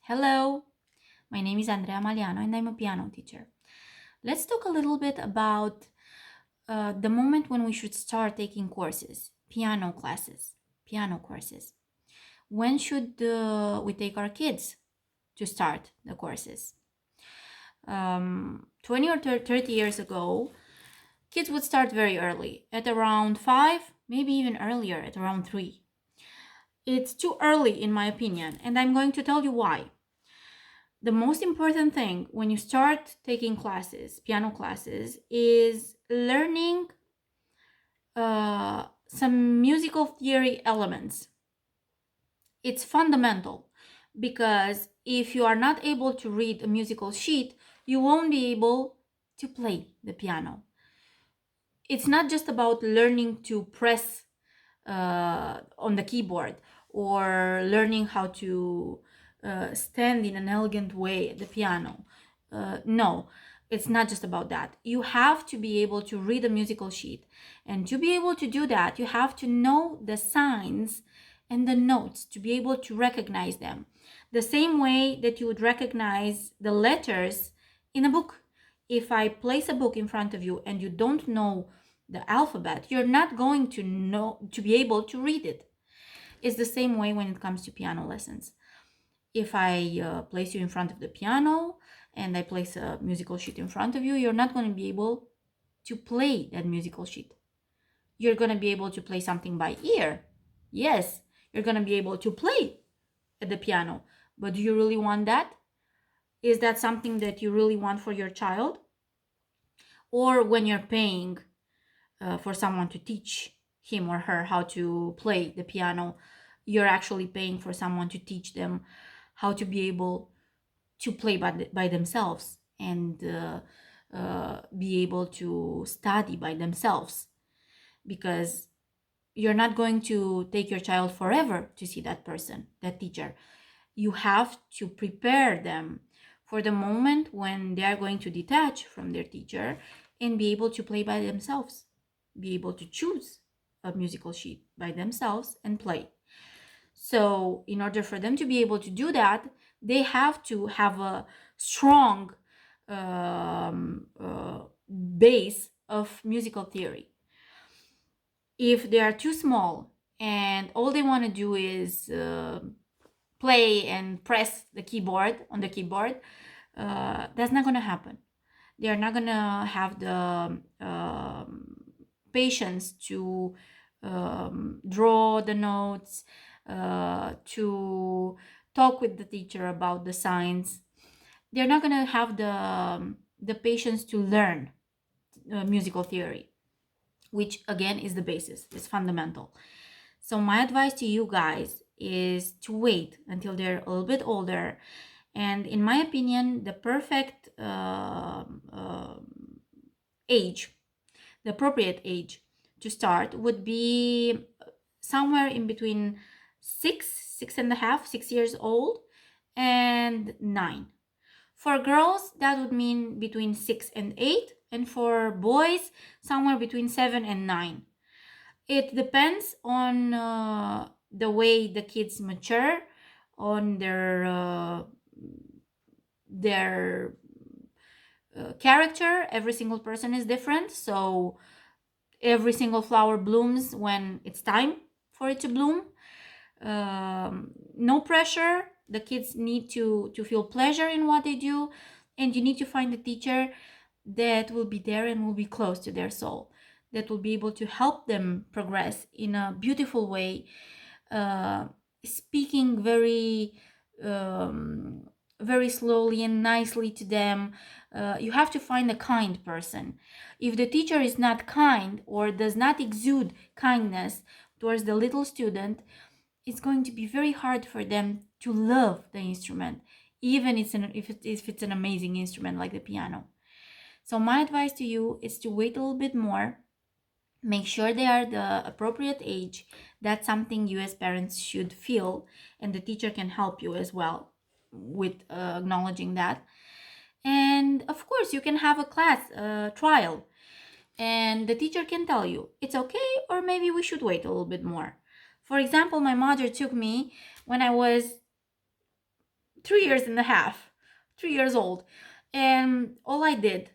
Hello, my name is Andrea Maliano and I'm a piano teacher. Let's talk a little bit about the moment when we should start taking courses, piano classes, piano courses. When should we take our kids to start the courses? 20 or 30 years ago, kids would start very early, at around 5, maybe even earlier, at around 3. It's too early, in my opinion, and I'm going to tell you why. The most important thing when you start taking classes, piano classes, is learning some musical theory elements. It's fundamental because if you are not able to read a musical sheet, you won't be able to play the piano. It's not just about learning to press on the keyboard or learning how to stand in an elegant way at the piano. No, it's not just about that. You have to be able to read a musical sheet. And to be able to do that, you have to know the signs and the notes to be able to recognize them. The same way that you would recognize the letters in a book. If I place a book in front of you and you don't know the alphabet, you're not going to be able to read it. It's the same way when it comes to piano lessons. If I place you in front of the piano and I place a musical sheet in front of you, you're not going to be able to play that musical sheet. You're going to be able to play something by ear. Yes, you're going to be able to play at the piano. But do you really want that? Is that something that you really want for your child? Or when you're paying for someone to teach him or her how to play the piano, you're actually paying for someone to teach them how to be able to play by themselves and be able to study by themselves, because you're not going to take your child forever to see that person, that teacher. You have to prepare them for the moment when they are going to detach from their teacher and be able to play by themselves, be able to choose a musical sheet by themselves and play. So, in order for them to be able to do that, they have to have a strong base of musical theory. If they are too small and all they want to do is play and press the keyboard on the keyboard, that's not going to happen. They are not going to have the patience to draw the notes, to talk with the teacher about the signs. They're not going to have the patience to learn musical theory, which again is the basis, is fundamental. So my advice to you guys is to wait until they're a little bit older. And in my opinion, the perfect age, the appropriate age to start would be somewhere in between 6.5, 6 years old, and 9. For girls, that would mean between 6 and 8, and for boys, somewhere between 7 and 9. It depends on the way the kids mature, on their character. Every single person is different, so every single flower blooms when it's time for it to bloom. No pressure. The kids need to feel pleasure in what they do, and you need to find a teacher that will be there and will be close to their soul, that will be able to help them progress in a beautiful way, speaking very slowly and nicely to them. You have to find a kind person. If the teacher is not kind or does not exude kindness towards the little student, it's going to be very hard for them to love the instrument, even if it's an amazing instrument like the piano. So my advice to you is to wait a little bit more. Make sure they are the appropriate age. That's something you as parents should feel, and the teacher can help you as well with acknowledging that. And of course, you can have a class trial, and the teacher can tell you it's okay, or maybe we should wait a little bit more. For example, my mother took me when I was 3 years and a half, 3 years old. And all I did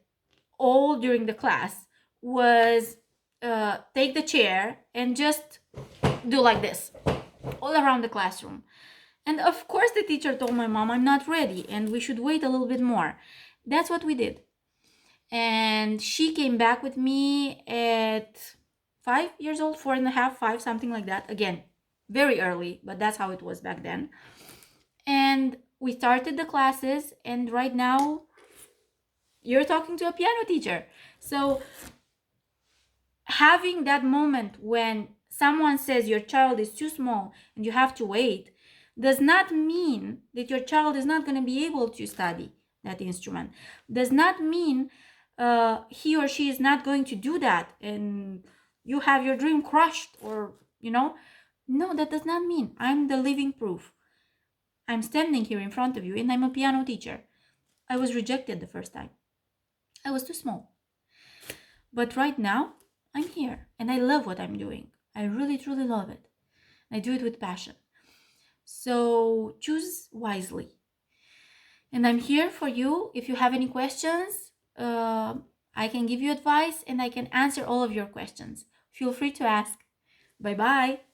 all during the class was take the chair and just do like this all around the classroom. And of course, the teacher told my mom I'm not ready and we should wait a little bit more. That's what we did. And she came back with me at 5 years old, 4.5, 5, something like that. Again, very early, but that's how it was back then. And we started the classes, and right now you're talking to a piano teacher. So having that moment when someone says your child is too small and you have to wait does not mean that your child is not going to be able to study that instrument. Does not mean he or she is not going to do that and you have your dream crushed, or no, that does not mean. I'm the living proof. I'm standing here in front of you and I'm a piano teacher. I was rejected the first time. I was too small. But right now, I'm here and I love what I'm doing. I really, truly love it. I do it with passion. So choose wisely. And I'm here for you. If you have any questions, I can give you advice and I can answer all of your questions. Feel free to ask. Bye bye.